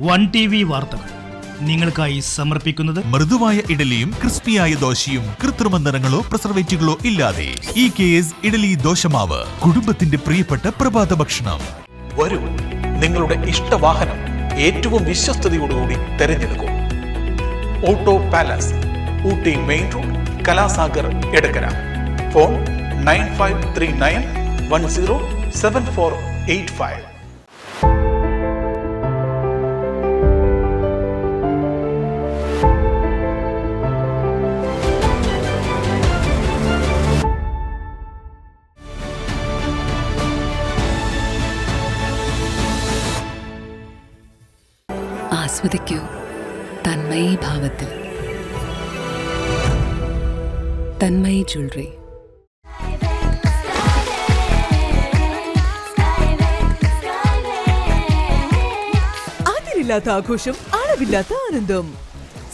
One TV വാർത്തകൾ നിങ്ങൾക്കായി സമർപ്പിക്കുന്നത് മൃദുവായ ഇഡലിയും ക്രിസ്പിയായ ദോശയും കൃത്രിമ നിറങ്ങളോ പ്രിസർവേറ്റീവുകളോ ഇല്ലാതെ EKS ഇഡലി ദോശമാവ്, കുടുംബത്തിന്റെ പ്രിയപ്പെട്ട പ്രഭാത ഭക്ഷണം. വരൂ, നിങ്ങളുടെ ഇഷ്ടവാഹനം ഏറ്റവും വിശ്വസ്തയോടുകൂടി തെരഞ്ഞെടുക്കൂ. Auto palace, Ooty main road, Kalasagar, Edakkara. Phone 9539107485. ആസ്വദിക്കൂ തന്മയി ഭാവത്തിൽ. തന്മയി ജ്വല്ലറി. അതിരില്ലാത്ത ആഘോഷം, അളവില്ലാത്ത ആനന്ദം.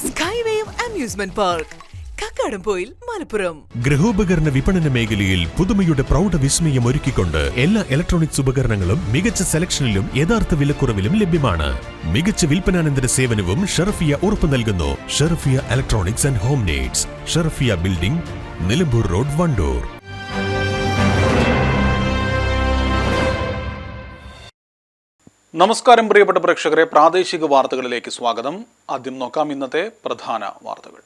Skywave amusement park, Kakkadampoyil, Malappuram. ഗൃഹോപകരണ വിപണന മേഖലയിൽ പുതുമയുടെ പ്രൗഢ വിസ്മയം ഒരുക്കിക്കൊണ്ട് എല്ലാ ഇലക്ട്രോണിക്സ് ഉപകരണങ്ങളും മികച്ച സെലക്ഷനിലും യഥാർത്ഥ വിലക്കുറവിലും ലഭ്യമാണ്. മികച്ച വിൽപ്പനാനന്തര സേവനവും ഷറഫിയ ഉറപ്പു നൽകുന്നു. Sharafiya electronics and home needs, Sharafiya building, Nilambur road, Wandoor. നമസ്കാരം പ്രിയപ്പെട്ട പ്രേക്ഷകരെ, പ്രാദേശിക വാർത്തകളിലേക്ക് സ്വാഗതം. ആദ്യം നോക്കാം ഇന്നത്തെ പ്രധാന വാർത്തകൾ.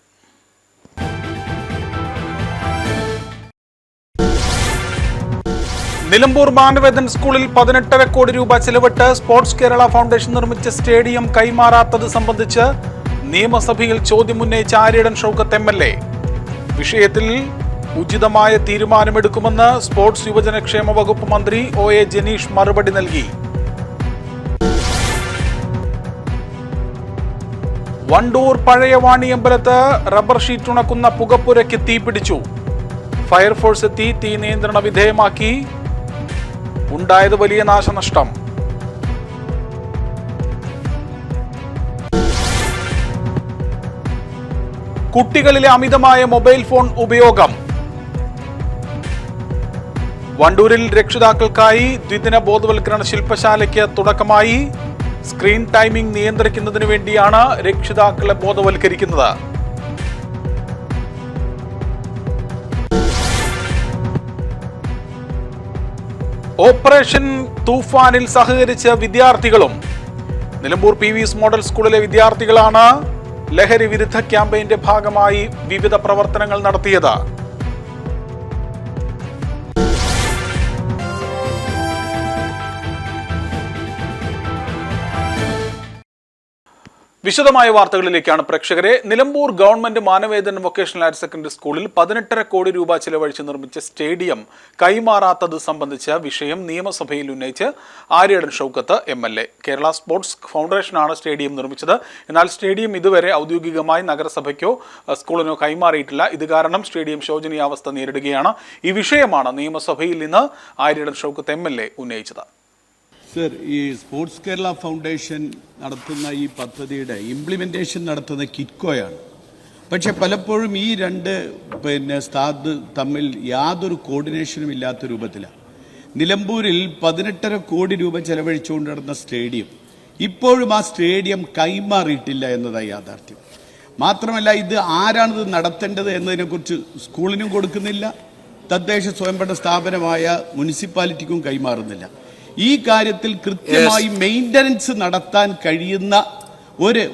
നിലമ്പൂർ മാനവേദൻ സ്കൂളിൽ 18.5 കോടി രൂപ ചെലവിട്ട് സ്പോർട്സ് കേരള ഫൗണ്ടേഷൻ നിർമ്മിച്ച സ്റ്റേഡിയം കൈമാറാത്തത് സംബന്ധിച്ച് നിയമസഭയിൽ ചോദ്യമുന്നയിച്ച ആര്യടൻ ഷൗക്കത്ത് MLA. വിഷയത്തിൽ ഉചിതമായ തീരുമാനമെടുക്കുമെന്ന് സ്പോർട്സ് യുവജനക്ഷേമ വകുപ്പ് മന്ത്രി OA ജനീഷ് മറുപടി നൽകി. വണ്ടൂർ പഴയ വാണിയമ്പലത്ത് റബ്ബർ ഷീറ്റ് ഉണക്കുന്ന പുകപ്പുരയ്ക്ക് തീപിടിച്ചു. ഫയർഫോഴ്സ് എത്തി തീ നിയന്ത്രണ വിധേയമാക്കി. ഉണ്ടായത് വലിയ നാശനഷ്ടം. കുട്ടികളിലെ അമിതമായ മൊബൈൽ ഫോൺ ഉപയോഗം. വണ്ടൂരിൽ രക്ഷിതാക്കൾക്കായി ദ്വിദിന ബോധവൽക്കരണ ശില്പശാലയ്ക്ക് തുടക്കമായി. സ്ക്രീൻ ടൈമിംഗ് നിയന്ത്രിക്കുന്നതിന് വേണ്ടിയാണ് രക്ഷിതാക്കളെ ബോധവൽക്കരിക്കുന്നത്. ഓപ്പറേഷൻ തൂഫാനിൽ സഹകരിച്ച വിദ്യാർത്ഥികളും. നിലമ്പൂർ PVS മോഡൽ സ്കൂളിലെ വിദ്യാർത്ഥികളാണ് ലഹരി വിരുദ്ധ ക്യാമ്പയിന്റെ ഭാഗമായി വിവിധ പ്രവർത്തനങ്ങൾ നടത്തിയത്. വിശദമായ വാർത്തകളിലേക്കാണ് പ്രേക്ഷകരെ. Nilambur government Manavedan vocational higher secondary സ്കൂളിൽ 18.5 കോടി രൂപ ചെലവഴിച്ച് നിർമ്മിച്ച സ്റ്റേഡിയം കൈമാറാത്തത് സംബന്ധിച്ച വിഷയം നിയമസഭയിൽ ഉന്നയിച്ച് ആര്യടൻ ഷൗക്കത്ത് MLA. കേരള സ്പോർട്സ് ഫൗണ്ടേഷനാണ് സ്റ്റേഡിയം നിർമ്മിച്ചത്. എന്നാൽ സ്റ്റേഡിയം ഇതുവരെ ഔദ്യോഗികമായി നഗരസഭയ്ക്കോ സ്കൂളിനോ കൈമാറിയിട്ടില്ല. ഇത് കാരണം സ്റ്റേഡിയം ശോചനീയാവസ്ഥ നേരിടുകയാണ്. ഈ വിഷയമാണ് നിയമസഭയിൽ നിന്ന് ആര്യടൻ ഷൗക്കത്ത് MLA ഉന്നയിച്ചത്. സർ, ഈ സ്പോർട്സ് കേരള ഫൗണ്ടേഷൻ നടത്തുന്ന ഈ പദ്ധതിയുടെ ഇംപ്ലിമെൻറ്റേഷൻ നടത്തുന്ന കിറ്റ്കോയാണ്. പക്ഷെ പലപ്പോഴും ഈ രണ്ട് സ്ഥാപനം തമ്മിൽ യാതൊരു കോർഡിനേഷനും ഇല്ലാത്ത രൂപത്തിലാണ്. നിലമ്പൂരിൽ 18.5 കോടി രൂപ ചെലവഴിച്ചുകൊണ്ട് നടന്ന സ്റ്റേഡിയം ഇപ്പോഴും ആ സ്റ്റേഡിയം കൈമാറിയിട്ടില്ല എന്നതാണ് യാഥാർത്ഥ്യം. മാത്രമല്ല, ഇത് ആരാണിത് നടത്തേണ്ടത് എന്നതിനെക്കുറിച്ച് സ്കൂളിനും കൊടുക്കുന്നില്ല, തദ്ദേശ സ്വയംഭരണ സ്ഥാപനമായ മുനിസിപ്പാലിറ്റിക്കും കൈമാറുന്നില്ല. ഈ കാര്യത്തിൽ കൃത്യമായി മെയിൻ്റനൻസ് നടത്താൻ കഴിയുന്ന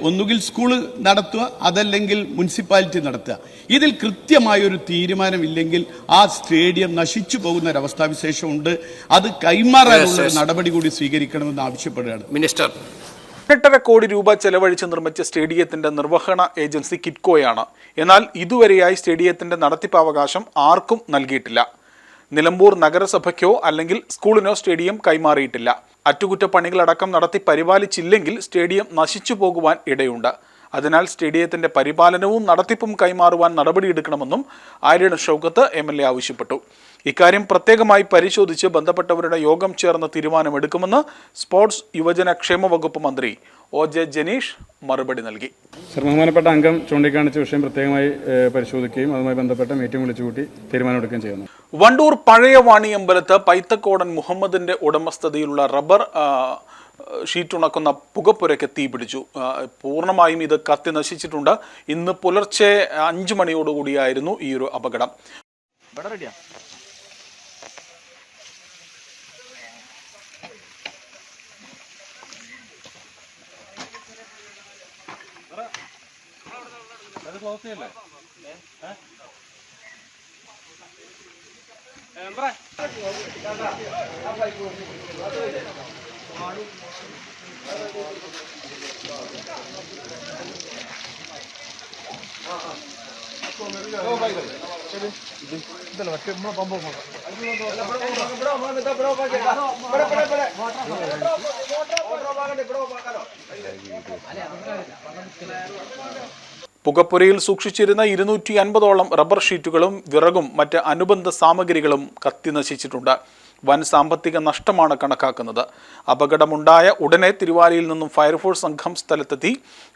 ഒന്നുകിൽ സ്കൂൾ നടത്തുക, അതല്ലെങ്കിൽ മുനിസിപ്പാലിറ്റി നടത്തുക. ഇതിൽ കൃത്യമായൊരു തീരുമാനമില്ലെങ്കിൽ ആ സ്റ്റേഡിയം നശിച്ചു പോകുന്ന ഒരവസ്ഥാവിശേഷമുണ്ട്. അത് കൈമാറാനുള്ള നടപടി കൂടി സ്വീകരിക്കണമെന്ന് ആവശ്യപ്പെടുകയാണ്. മിനിസ്റ്റർ, 18.5 കോടി രൂപ ചെലവഴിച്ച് നിർമ്മിച്ച സ്റ്റേഡിയത്തിന്റെ നിർവഹണ ഏജൻസി കിറ്റ്കോയാണ്. എന്നാൽ ഇതുവരെയായി സ്റ്റേഡിയത്തിന്റെ നടത്തിപ്പവകാശം ആർക്കും നൽകിയിട്ടില്ല. നിലമ്പൂർ നഗരസഭയ്ക്കോ അല്ലെങ്കിൽ സ്കൂളിനോ സ്റ്റേഡിയം കൈമാറിയിട്ടില്ല. അറ്റകുറ്റപ്പണികളടക്കം നടത്തി പരിപാലിച്ചില്ലെങ്കിൽ സ്റ്റേഡിയം നശിച്ചു പോകുവാൻ ഇടയുണ്ട്. അതിനാൽ സ്റ്റേഡിയത്തിന്റെ പരിപാലനവും നടത്തിപ്പും കൈമാറുവാൻ നടപടിയെടുക്കണമെന്നും ആര്യടൻ ഷൗക്കത്ത് MLA ആവശ്യപ്പെട്ടു. ഇക്കാര്യം പ്രത്യേകമായി പരിശോധിച്ച് ബന്ധപ്പെട്ടവരുടെ യോഗം ചേർന്ന് തീരുമാനമെടുക്കുമെന്ന് സ്പോർട്സ് യുവജനക്ഷേമ വകുപ്പ് മന്ത്രി OJ ജനീഷ് മറുപടി നൽകി. ബഹുമാനപ്പെട്ട അംഗം ചൂണ്ടിക്കാണിച്ച വിഷയം പ്രത്യേകമായി പരിശോധിക്കുകയും അതുമായി ബന്ധപ്പെട്ട മീറ്റിംഗ് വിളിച്ചുകൂട്ടി തീരുമാനമെടുക്കുകയും ചെയ്യുന്നു. വണ്ടൂർ പഴയ വാണിയമ്പലത്ത് പൈത്തക്കോടൻ മുഹമ്മദിന്റെ ഉടമസ്ഥതയിലുള്ള റബ്ബർ ഷീറ്റ് ഉണക്കുന്ന പുകപ്പുരയ്ക്ക് തീ പിടിച്ചു. പൂർണ്ണമായും ഇത് കത്തി നശിച്ചിട്ടുണ്ട്. ഇന്ന് പുലർച്ചെ 5 മണിയോടുകൂടിയായിരുന്നു ഈ ഒരു അപകടം. പുകപ്പുരയിൽ സൂക്ഷിച്ചിരുന്ന 250ഓളം റബ്ബർ ഷീറ്റുകളും വിറകും മറ്റ് അനുബന്ധ സാമഗ്രികളും കത്തി നശിച്ചിട്ടുണ്ട്. വൻ സാമ്പത്തിക നഷ്ടമാണ് കണക്കാക്കുന്നത്. അപകടമുണ്ടായ ഉടനെ തിരുവാലിയിൽ നിന്നും ഫയർഫോഴ്സ് സംഘം സ്ഥലത്തെത്തി.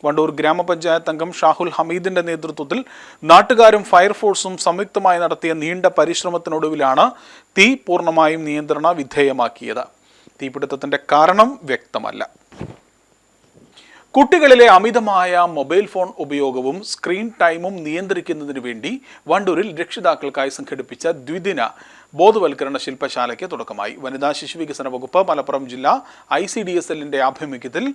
വണ്ടൂർ ഗ്രാമപഞ്ചായത്ത് അംഗം ഷാഹുൽ ഹമീദിന്റെ നേതൃത്വത്തിൽ നാട്ടുകാരും ഫയർഫോഴ്സും സംയുക്തമായി നടത്തിയ നീണ്ട പരിശ്രമത്തിനൊടുവിലാണ് തീ പൂർണ്ണമായും നിയന്ത്രണ വിധേയമാക്കിയത്. തീപിടുത്തത്തിന്റെ കാരണം വ്യക്തമല്ല. കുട്ടികളിലെ അമിതമായ മൊബൈൽ ഫോൺ ഉപയോഗവും സ്ക്രീൻ ടൈമും നിയന്ത്രിക്കുന്നതിനു വേണ്ടി വണ്ടൂരിൽ രക്ഷിതാക്കൾക്കായി സംഘടിപ്പിച്ച ദ്വിദിന ബോധവൽക്കരണ ശില്പശാലയ്ക്ക് തുടക്കമായി. വനിതാ ശിശുവികസന വകുപ്പ് മലപ്പുറം ജില്ലാ ICDSLന്റെ ആഭിമുഖ്യത്തിൽ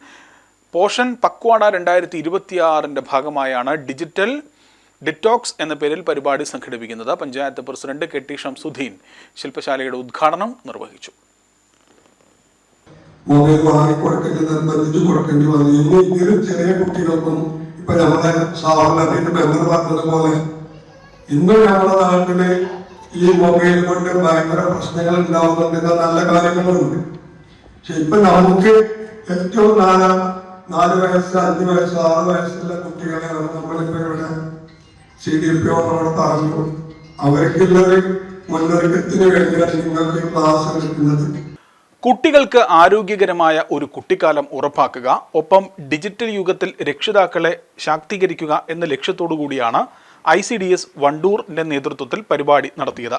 പോഷൻ പക്വാട 2026ന്റെ ഭാഗമായാണ് ഡിജിറ്റൽ ഡിറ്റോക്സ് എന്ന പേരിൽ പരിപാടി സംഘടിപ്പിക്കുന്നത്. പഞ്ചായത്ത് പ്രസിഡന്റ് KT ഷംസുദ്ദീൻ ശില്പശാലയുടെ ഉദ്ഘാടനം നിർവഹിച്ചു. മൊബൈൽ വാങ്ങിക്കൊടുക്കേണ്ടി നിർബന്ധിച്ച് കൊടുക്കേണ്ടി വന്നു. ഇന്നെങ്കിലും ചെറിയ കുട്ടികൾക്കും ഇപ്പൊ നമ്മുടെ സാധാരണ ബന്ധം പറഞ്ഞതുപോലെ ഇന്ന് നമ്മുടെ നാട്ടില് ഈ മൊബൈൽ കൊണ്ട് ഭയങ്കര പ്രശ്നങ്ങൾ ഉണ്ടാവുന്നുണ്ട്. നല്ല കാര്യങ്ങളുണ്ട്. പക്ഷെ ഇപ്പൊ നമുക്ക് ഏറ്റവും 4 വയസ്സ് 5 വയസ്സ് 6 വയസ്സുള്ള കുട്ടികളെയാണ് നമ്മളിപ്പോ ഇവിടെ CDPO പറഞ്ഞു. അവർക്കുള്ളൊരു മുന്നൊരുക്കത്തിന് വേണ്ടിയാണ് നിങ്ങൾക്ക് ക്ലാസ് എടുക്കുന്നത്. കുട്ടികൾക്ക് ആരോഗ്യകരമായ ഒരു കുട്ടിക്കാലം ഉറപ്പാക്കുക, ഒപ്പം ഡിജിറ്റൽ യുഗത്തിൽ രക്ഷിതാക്കളെ ശാക്തീകരിക്കുക എന്ന ലക്ഷ്യത്തോടു കൂടിയാണ് ICDS വണ്ടൂറിന്റെ നേതൃത്വത്തിൽ പരിപാടി നടത്തിയത്.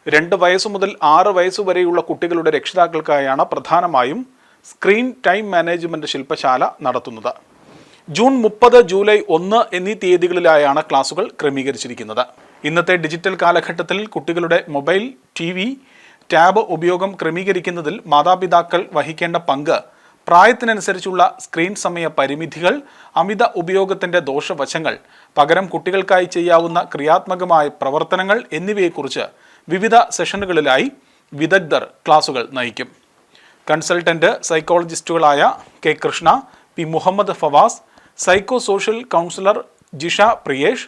2 വയസ്സ് മുതൽ 6 വയസ്സ് വരെയുള്ള കുട്ടികളുടെ രക്ഷിതാക്കൾക്കായാണ് പ്രധാനമായും സ്ക്രീൻ ടൈം മാനേജ്മെന്റ് ശില്പശാല നടത്തുന്നത്. ജൂൺ 30, ജൂലൈ 1 എന്നീ തീയതികളിലായാണ് ക്ലാസുകൾ ക്രമീകരിച്ചിരിക്കുന്നത്. ഇന്നത്തെ ഡിജിറ്റൽ കാലഘട്ടത്തിൽ കുട്ടികളുടെ മൊബൈൽ, TV, ടാബ് ഉപയോഗം ക്രമീകരിക്കുന്നതിൽ മാതാപിതാക്കൾ വഹിക്കേണ്ട പങ്ക്, പ്രായത്തിനനുസരിച്ചുള്ള സ്ക്രീൻ സമയ പരിമിതികൾ, അമിത ഉപയോഗത്തിൻ്റെ ദോഷവശങ്ങൾ, പകരം കുട്ടികൾക്കായി ചെയ്യാവുന്ന ക്രിയാത്മകമായ പ്രവർത്തനങ്ങൾ എന്നിവയെക്കുറിച്ച് വിവിധ സെഷനുകളിലായി വിദഗ്ധർ ക്ലാസുകൾ നയിക്കും. കൺസൾട്ടന്റ് സൈക്കോളജിസ്റ്റുകളായ K. Krishna, P. Muhammad Fawas, psycho social counsellor Jisha Priyesh,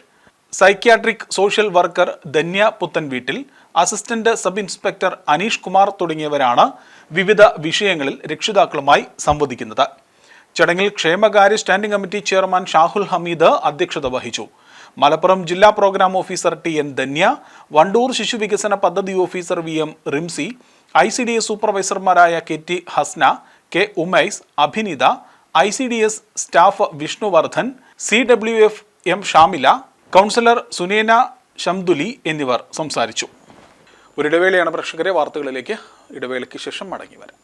psychiatric social worker Dhanya Puthanveettil, assistant sub inspector Aneesh Kumar തുടങ്ങിയവരാണ് വിവിധ വിഷയങ്ങളിൽ രക്ഷിതാക്കളുമായി സംവദിക്കുന്നത്. ചടങ്ങിൽ ക്ഷേമകാര്യ standing committee chairman Shahul Hameed അധ്യക്ഷത വഹിച്ചു. മലപ്പുറം ജില്ലാ programme officer TN Dhanya, Wandoor ശിശുവികസന പദ്ധതി ഓഫീസർ VM റിംസി, ICDS സൂപ്പർവൈസർമാരായ KT Hasna, K. Umais, Abhinitha, ICDS staff Vishnuvardhan, CWF M. Shamila, counsellor Sunena Shamduli എന്നിവർ സംസാരിച്ചു. ഒരിടവേളയാണ് പ്രേക്ഷകരെ. വാർത്തകളിലേക്ക് ഇടവേളയ്ക്ക് ശേഷം മടങ്ങി വരാം.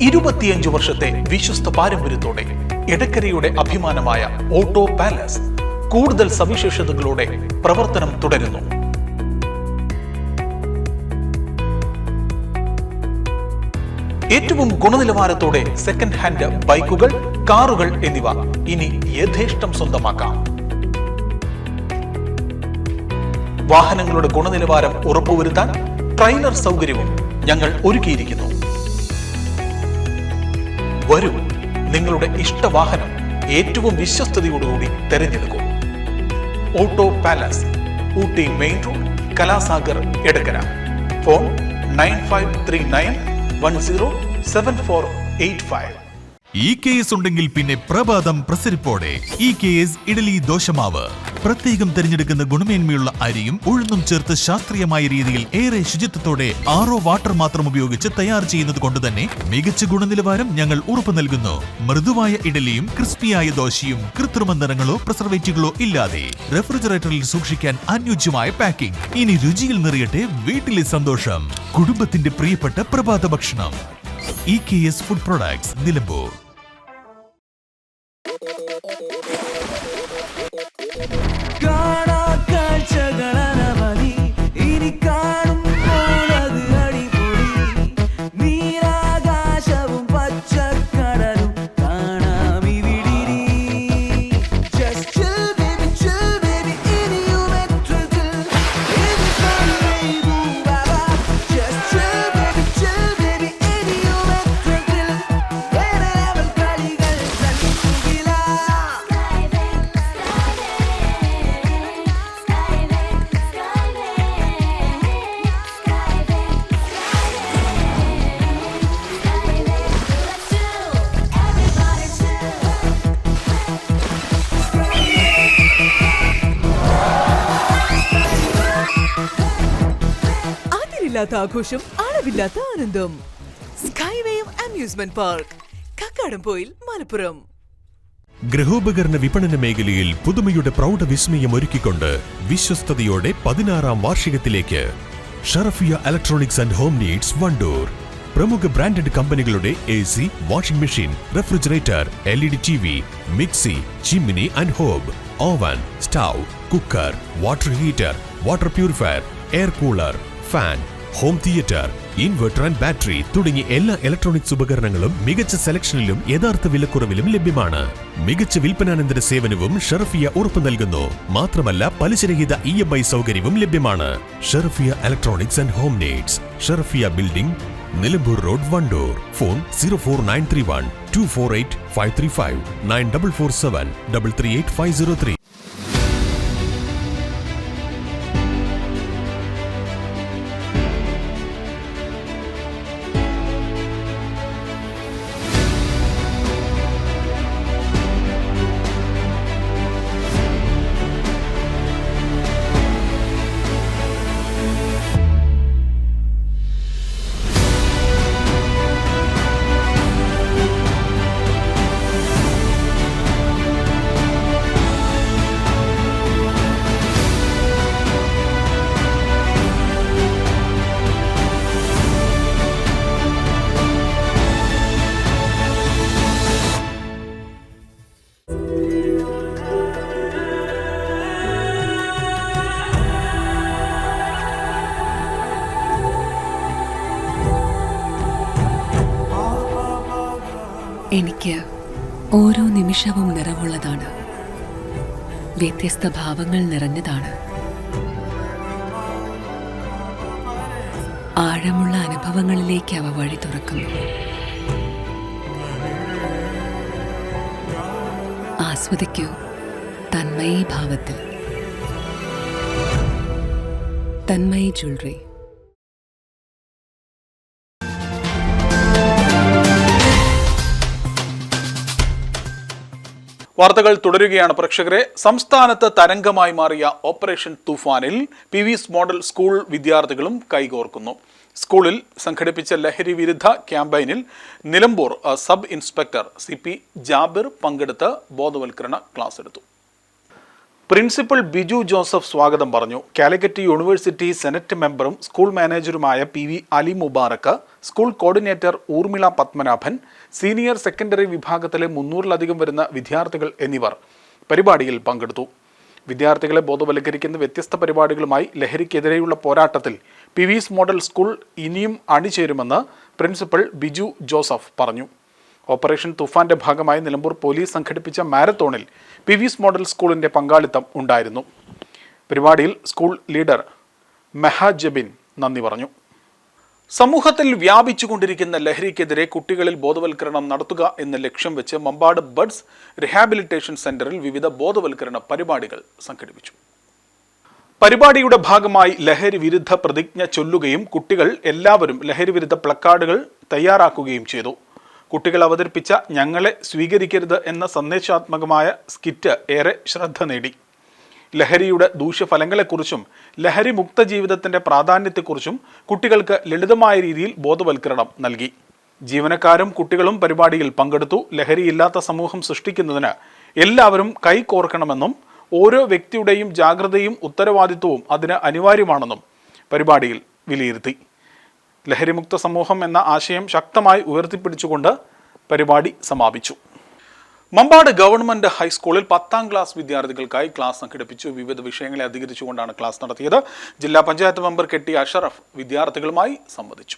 ഇരുപത്തിയഞ്ച് വർഷത്തെ വിശ്വസ്ത പാരമ്പര്യത്തോടെ എടക്കരയുടെ അഭിമാനമായ ഓട്ടോ പാലസ് കൂടുതൽ സവിശേഷതകളോടെ പ്രവർത്തനം തുടരുന്നു. ഏറ്റവും ഗുണനിലവാരത്തോടെ സെക്കൻഡ് ഹാൻഡ് ബൈക്കുകൾ, കാറുകൾ എന്നിവ ഇനി യഥേഷ്ടം സ്വന്തമാക്കാം. വാഹനങ്ങളുടെ ഗുണനിലവാരം ഉറപ്പുവരുത്താൻ ട്രെയിലർ സൗകര്യവും ഞങ്ങൾ ഒരുക്കിയിരിക്കുന്നു. വരൂ, നിങ്ങളുടെ ഇഷ്ടവാഹനം ഏറ്റവും വിശ്വസ്തയോടുകൂടി തിരഞ്ഞെടുക്കൂ. Auto palace, Ooty main road, Kalasagar, Edakkara. Phone 9539107485. EKS ഉണ്ടെങ്കിൽ പിന്നെ പ്രഭാതം പ്രസരിപ്പോടെ. EKS ഇഡലി ദോശമാവ് പ്രത്യേകം തിരഞ്ഞെടുക്കുന്ന ഗുണമേന്മയുള്ള അരിയും ഉഴുന്നും ചേർത്ത് ശാസ്ത്രീയമായ രീതിയിൽ ഏറെ ശുചിത്വത്തോടെ RO വാട്ടർ മാത്രം ഉപയോഗിച്ച് തയ്യാർ ചെയ്യുന്നത് കൊണ്ട് തന്നെ മികച്ച ഗുണനിലവാരം ഞങ്ങൾ ഉറപ്പു നൽകുന്നു. മൃദുവായ ഇഡലിയും ക്രിസ്പിയായ ദോശയും കൃത്രിമ നിറങ്ങളോ പ്രിസർവേറ്റീവുകളോ ഇല്ലാതെ റെഫ്രിജറേറ്ററിൽ സൂക്ഷിക്കാൻ അനുയോജ്യമായ പാക്കിംഗ്. ഇനി രുചിയിൽ നിറയട്ടെ വീട്ടിലെ സന്തോഷം. കുടുംബത്തിന്റെ പ്രിയപ്പെട്ട പ്രഭാത ഭക്ഷണം. EKS food products, Nilambur. ആഘോഷം, അളവില്ലാത്ത ആനന്ദം. സ്കൈവേയും അമ്യൂസ്മെന്റ് പാർക്ക്, കക്കാടംപൊയിൽ, മലപ്പുറം. ഗൃഹോപകരണ വിപണന മേഖലയിൽ പുതുമയുടെ പ്രൗഢ വിസ്മയം ഒരുക്കിക്കൊണ്ട് വിശ്വസ്തയോടെ 16ാം വാർഷികത്തിലേക്ക് Sharafiya electronics and home needs, Wandoor. പ്രമുഖ ബ്രാൻഡഡ് കമ്പനികളുടെ AC, washing machine, refrigerator, LED TV, mixie, chimney and hob, oven, stove, cooker, water heater, water purifier, air cooler, fan, home theatre, inverter and battery തുടങ്ങി എല്ലാ ഇലക്ട്രോണിക്സ് ഉപകരണങ്ങളും മികച്ച സെലക്ഷനിലും യഥാർത്ഥ വിലക്കുറവിലും ലഭ്യമാണ്. മികച്ച വിൽപ്പനാനന്തര സേവനവും ഷറഫിയ ഉറപ്പു നൽകുന്നു. മാത്രമല്ല പലിശരഹിത EMI സൗകര്യവും ലഭ്യമാണ്. Sharafiya electronics and home needs, Sharafiya building, Nilambur road, Wandoor. Phone 04931 248 535 9447 338 503. എനിക്ക് ഓരോ നിമിഷവും നിറവുള്ളതാണ്. വ്യത്യസ്ത ഭാവങ്ങൾ നിറഞ്ഞതാണ്. ആഴമുള്ള അനുഭവങ്ങളിലേക്ക് അവ വഴി തുറക്കുന്നു. ആസ്വദിക്കൂ തന്മയി ഭാവത്തിൽ. തന്മയി ജ്വല്ലറി. വാർത്തകൾ തുടരുകയാണ് പ്രേക്ഷകരെ. സംസ്ഥാനത്ത് തരംഗമായി മാറിയ ഓപ്പറേഷൻ തൂഫാനിൽ PVS മോഡൽ സ്കൂൾ വിദ്യാർത്ഥികളും കൈകോർക്കുന്നു. സ്കൂളിൽ സംഘടിപ്പിച്ച ലഹരി വിരുദ്ധ ക്യാമ്പയിനിൽ Nilambur sub inspector CP Jabir പങ്കെടുത്ത് ബോധവൽക്കരണ ക്ലാസ് എടുത്തു. പ്രിൻസിപ്പൽ ബിജു ജോസഫ് സ്വാഗതം പറഞ്ഞു. കാലിക്കറ്റ് യൂണിവേഴ്സിറ്റി സെനറ്റ് മെമ്പറും സ്കൂൾ മാനേജറുമായ PV Ali Mubarak, school coordinator Urmila Padmanabhan, senior secondary വിഭാഗത്തിലെ 300-ലധികം വരുന്ന വിദ്യാർത്ഥികൾ എന്നിവർ പരിപാടിയിൽ പങ്കെടുത്തു. വിദ്യാർത്ഥികളെ ബോധവൽക്കരിക്കുന്ന വ്യത്യസ്ത പരിപാടികളുമായി ലഹരിക്കെതിരെയുള്ള പോരാട്ടത്തിൽ PVS മോഡൽ സ്കൂൾ ഇനിയും അണിചേരുമെന്ന് പ്രിൻസിപ്പൽ ബിജു ജോസഫ് പറഞ്ഞു. ഓപ്പറേഷൻ തുഫാന്റെ ഭാഗമായി നിലമ്പൂർ പോലീസ് സംഘടിപ്പിച്ച മാരത്തോണിൽ PVS മോഡൽ സ്കൂളിന്റെ പങ്കാളിത്തം ഉണ്ടായിരുന്നു. പരിപാടിയിൽ സ്കൂൾ ലീഡർ മെഹാജബിൻ നന്ദി പറഞ്ഞു. സമൂഹത്തിൽ വ്യാപിച്ചുകൊണ്ടിരിക്കുന്ന ലഹരിക്കെതിരെ കുട്ടികളിൽ ബോധവൽക്കരണം നടത്തുക എന്ന ലക്ഷ്യം വെച്ച് മമ്പാട് ബഡ്സ് റിഹാബിലിറ്റേഷൻ സെന്ററിൽ വിവിധ ബോധവൽക്കരണ പരിപാടികൾ സംഘടിപ്പിച്ചു. പരിപാടിയുടെ ഭാഗമായി ലഹരി വിരുദ്ധ പ്രതിജ്ഞ ചൊല്ലുകയും കുട്ടികൾ എല്ലാവരും ലഹരി വിരുദ്ധ പ്ലക്കാർഡുകൾ തയ്യാറാക്കുകയും ചെയ്തു. കുട്ടികൾ അവതരിപ്പിച്ച "ഞങ്ങളെ സ്വീകരിക്കരുത്" എന്ന സന്ദേശാത്മകമായ സ്കിറ്റ് ഏറെ ശ്രദ്ധ നേടി. ലഹരിയുടെ ദൂഷ്യഫലങ്ങളെക്കുറിച്ചും ലഹരി മുക്ത ജീവിതത്തിന്റെ പ്രാധാന്യത്തെക്കുറിച്ചും കുട്ടികൾക്ക് ലളിതമായ രീതിയിൽ ബോധവൽക്കരണം നൽകി. ജീവനക്കാരും കുട്ടികളും പരിപാടിയിൽ പങ്കെടുത്തു. ലഹരിയില്ലാത്ത സമൂഹം സൃഷ്ടിക്കുന്നതിന് എല്ലാവരും കൈകോർക്കണമെന്നും ഓരോ വ്യക്തിയുടെയും ജാഗ്രതയും ഉത്തരവാദിത്വവും അതിന് അനിവാര്യമാണെന്നും പരിപാടിയിൽ വിലയിരുത്തി. ലഹരിമുക്ത സമൂഹം എന്ന ആശയം ശക്തമായി ഉയർത്തിപ്പിടിച്ചുകൊണ്ട് പരിപാടി സമാപിച്ചു. മമ്പാട് ഗവൺമെന്റ് ഹൈസ്കൂളിൽ 10ാം ക്ലാസ് വിദ്യാർത്ഥികൾക്കായി ക്ലാസ് സംഘടിപ്പിച്ചു. വിവിധ വിഷയങ്ങളെ അധികരിച്ചുകൊണ്ടാണ് ക്ലാസ് നടത്തിയത്. ജില്ലാ പഞ്ചായത്ത് മെമ്പർ കെ.ടി. അഷറഫ് വിദ്യാർത്ഥികളുമായി സംവദിച്ചു.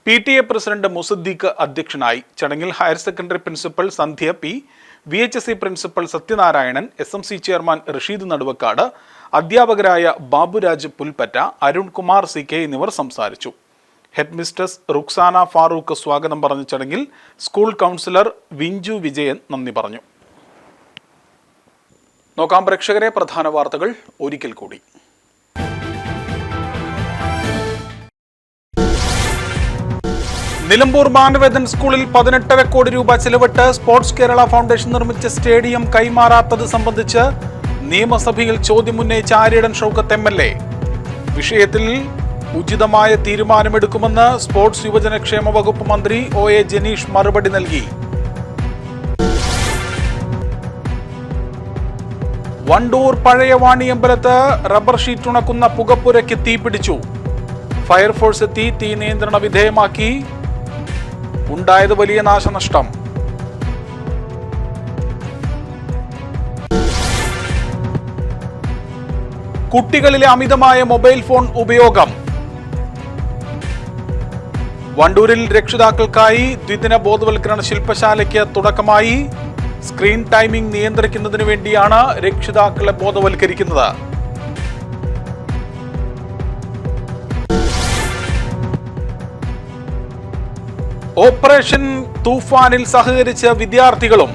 PTA പ്രസിഡന്റ് മുസദ്ദീഖ് അധ്യക്ഷനായി. ചടങ്ങിൽ higher secondary principal Sandhya P, VHSC principal Sathyanarayanan, SMC chairman Rasheed Naduvakkad, അധ്യാപകരായ ബാബുരാജ് പുൽപ്പറ്റ, അരുൺകുമാർ CK എന്നിവർ സംസാരിച്ചു. ഹെഡ് മിസ്റ്റസ് റുക്സാന ഫാറൂഖ് സ്വാഗതം പറഞ്ഞ ചടങ്ങിൽ സ്കൂൾ കൗൺസിലർ വിഞ്ചു വിജയൻ നന്ദി പറഞ്ഞു. നോക്കാം പ്രേക്ഷകരെ, പ്രധാന വാർത്തകൾ ഒരിക്കൽ കൂടി. നിലമ്പൂർ മാനവേദൻ സ്കൂളിൽ 18.5 കോടി രൂപ ചെലവിട്ട് സ്പോർട്സ് കേരള ഫൗണ്ടേഷൻ നിർമ്മിച്ച സ്റ്റേഡിയം കൈമാറാത്തത് സംബന്ധിച്ച് നിയമസഭയിൽ ചോദ്യമുന്നയിച്ച ആര്യടൻ ഷൗക്കത്ത് MLA. വിഷയത്തിൽ ഉചിതമായ തീരുമാനമെടുക്കുമെന്ന് സ്പോർട്സ് യുവജനക്ഷേമ വകുപ്പ് മന്ത്രി OA ജനീഷ് മറുപടി നൽകി. വണ്ടൂർ പഴയ വാണിയമ്പലത്ത് റബ്ബർ ഷീറ്റ് ഉണക്കുന്ന പുകപ്പുരയ്ക്ക് തീപിടിച്ചു. ഫയർഫോഴ്സ് എത്തി തീ നിയന്ത്രണ വിധേയമാക്കി. ഉണ്ടായത് വലിയ നാശനഷ്ടം. കുട്ടികളിലെ അമിതമായ മൊബൈൽ ഫോൺ ഉപയോഗം. വണ്ടൂരിൽ രക്ഷിതാക്കൾക്കായി ദ്വിദിന ബോധവൽക്കരണ ശില്പശാലയ്ക്ക് തുടക്കമായി. സ്ക്രീൻ ടൈമിംഗ് നിയന്ത്രിക്കുന്നതിന് വേണ്ടിയാണ് രക്ഷിതാക്കളെ ബോധവൽക്കരിക്കുന്നത്. ഓപ്പറേഷൻ തൂഫാനിൽ സഹകരിച്ച വിദ്യാർത്ഥികളും.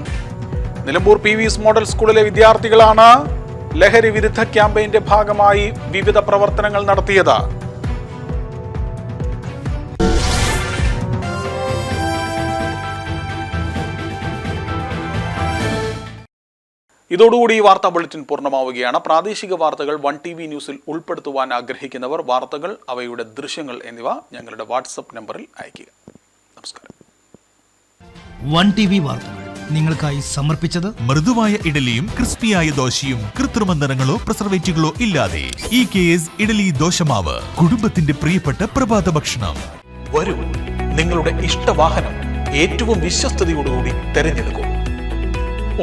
നിലമ്പൂർ PVS മോഡൽ സ്കൂളിലെ വിദ്യാർത്ഥികളാണ് ലഹരി വിരുദ്ധ ക്യാമ്പയിന്റെ ഭാഗമായി വിവിധ പ്രവർത്തനങ്ങൾ നടത്തിയത്. ഇതോടുകൂടി ഈ വാർത്താ ബുള്ളറ്റിൻ പൂർണ്ണമാവുകയാണ്. പ്രാദേശിക വാർത്തകൾ 1TV ന്യൂസിൽ ഉൾപ്പെടുത്തുവാൻ ആഗ്രഹിക്കുന്നവർ വാർത്തകൾ, അവയുടെ ദൃശ്യങ്ങൾ എന്നിവ ഞങ്ങളുടെ വാട്സപ്പ് നമ്പറിൽ അയയ്ക്കുക. നമസ്കാരം. 1TV വാർത്തകൾ നിങ്ങൾക്കായി സമർപ്പിച്ചത് മൃദുവായ ഇഡലിയും ക്രിസ്പിയായ ദോശയും കൃത്രിമ നിറങ്ങളോ പ്രിസർവേറ്റീവുകളോ ഇല്ലാതെ EKS ഇഡലി ദോശമാവ്, കുടുംബത്തിന്റെ പ്രിയപ്പെട്ട പ്രഭാത ഭക്ഷണം. വരൂ, നിങ്ങളുടെ ഇഷ്ടവാഹനം ഏറ്റവും വിശ്വസ്തയോടുകൂടി തെരഞ്ഞെടുക്കൂ.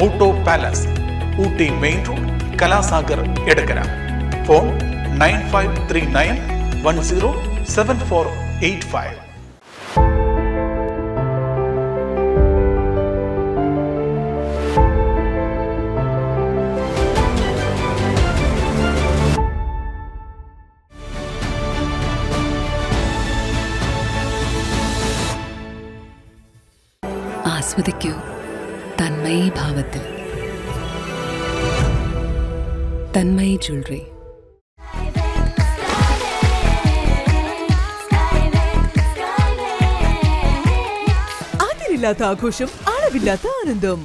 Auto palace, Ooty main road, Kalasagar, Edakkara. Phone 9539107485. ആസ്വദിക്കൂ തന്മയി ഭാവത്തിൽ. തന്മയി ജ്വല്ലറി. അതിരില്ലാത്ത ആഘോഷം, അളവില്ലാത്ത ആനന്ദം.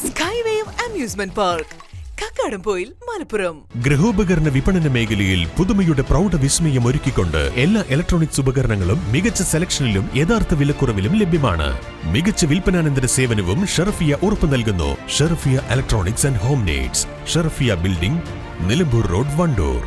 Skywave amusement park, Kakkadampoyil, Malappuram. ഗൃഹോപകരണ വിപണന മേഖലയിൽ പുതുമയുടെ പ്രൗഢ വിസ്മയം ഒരുക്കിക്കൊണ്ട് എല്ലാ ഇലക്ട്രോണിക്സ് ഉപകരണങ്ങളും മികച്ച സെലക്ഷനിലും യഥാർത്ഥ വിലക്കുറവിലും ലഭ്യമാണ്. മികച്ച വിൽപ്പനാനന്തര സേവനവും ഷറഫിയ ഉറപ്പു നൽകുന്നു. Sharafiya electronics and home needs, Sharafiya building, Nilambur road, Wandoor.